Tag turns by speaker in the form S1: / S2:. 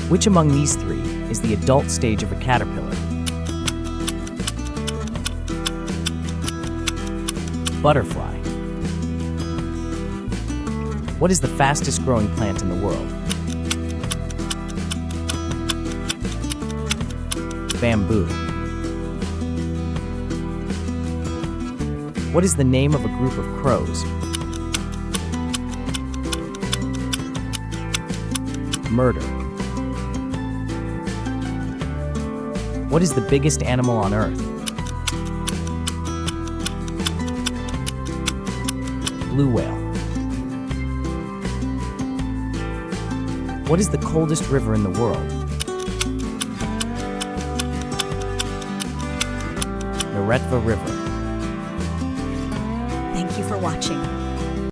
S1: Which among these three is the adult stage of a caterpillar? Butterfly. What is the fastest growing plant in the world? Bamboo. What is the name of a group of crows? Murder. What is the biggest animal on Earth? Blue whale. What is the coldest river in the world? Neretva River.
S2: Thank you for watching.